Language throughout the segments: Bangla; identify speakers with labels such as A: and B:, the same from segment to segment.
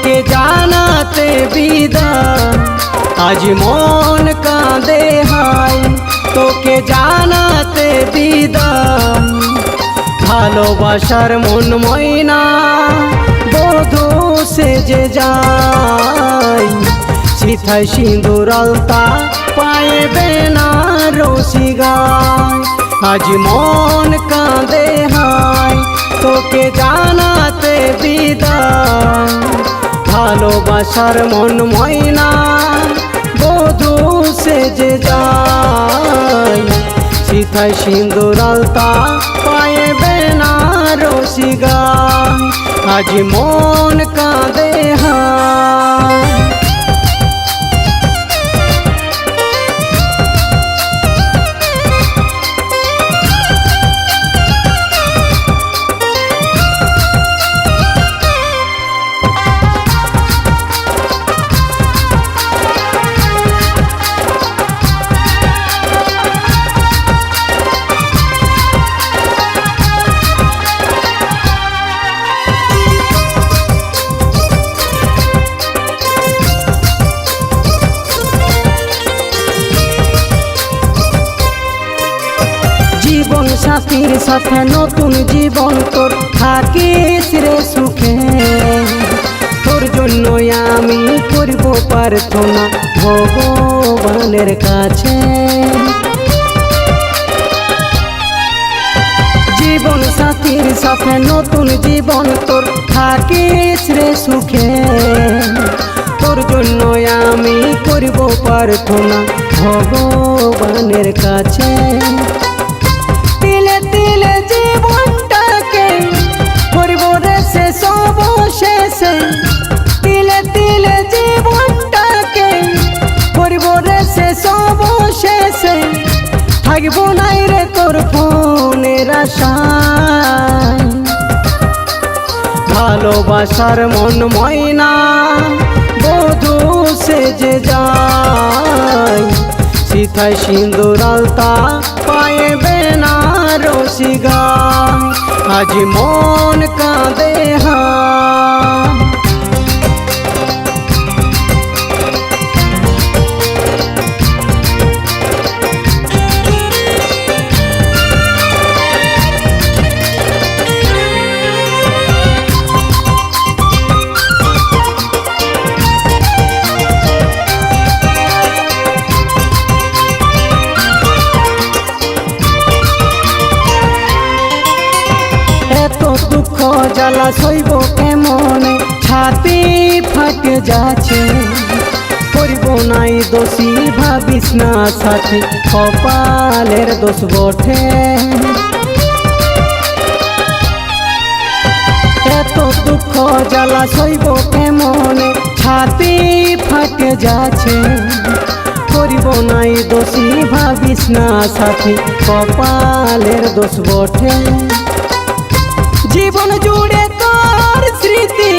A: তোকে জানাতে বিদায়। আজ মন কাঁদে হায় তোকে জানাতে বিদায়। ভালোবাসার মন ময়না বধূ সেজে যায়। সিথায় সিঁদুর আলতা পায়ে বেনারসি গায়। আজ মন কাঁদে হায় তোকে জানাতে বিদায়। ভালোবাসার মন ময়না বধূ সেজে যায়। সিথায় সিঁদুর আলতা পায়ে বেনারসি গায়। আজ মন কাঁদে হায়। জীবন সাথীর সাথে নতুন জীবন তোর থাকিস রে সুখে। তোর জন্য আমি করব প্রার্থনা ভগবানের কাছে। জীবন সাথীর সাথে নতুন জীবন তোর থাকিস রে সুখে। তোর জন্য আমি করব প্রার্থনা ভগবানের কাছে। তিলে তিলে জীবনটাকে করব রে শেষ অবশেষে। তিলে তিলে জীবনটাকে করব রে শেষ অবশেষে। থাকবো নাই রে তোর ফোনের আশায়। ভালোবাসার মন ময়না বধূ সেজে যায়। সিথায় সিঁদুর আলতা পায়ে বেনারসি গায়। আজ মন কাঁদে হায়। দুঃখ জ্বালা সইব কেমনে ছাতি ফাটে যাচ্ছে। করব নাই দোষী ভাবিস না সাথী কপালের দোষ বটে। এত দুঃখ জ্বালা সইব কেমনে ছাতি ফাটে যাচ্ছে। করব নাই দোষী ভাবিস না সাথী কপালের দোষ বটে। জীবন জুড়ে তোর স্মৃতি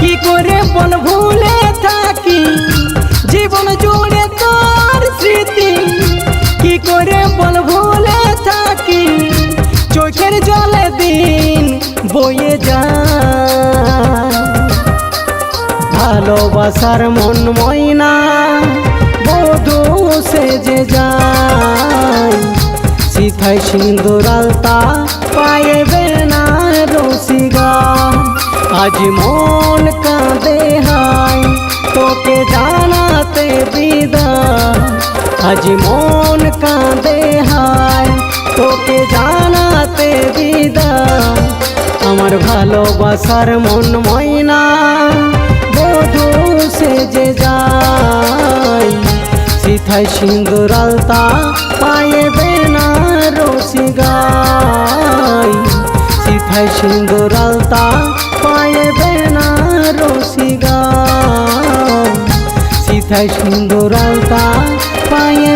A: কি করে বল ভুলে থাকি। জীবন জুড়ে তোর স্মৃতি কি করে বল ভুলে থাকি। চোখের জলে দিন বয়ে যায়। ভালোবাসার মন ময়না বধূ সেজে যায়। সিথায় সিঁদুর আলতা পায়ে বেনারসি গায়। আজ মন কাঁদে হায় তোকে জানাতে বিদায়। আজ মন কাঁদে হায় তোকে জানাতে বিদায়। আমার ভালোবাসার মন ময়না বধূ সেজে যায়। সিথায় সিঁদুর আলতা পায়ে বেনারসি গায়। সিথায় সিঁদুর আলতা পায়ে বেনারসি গায়। সিথায় সিঁদুর আলতা পায়ে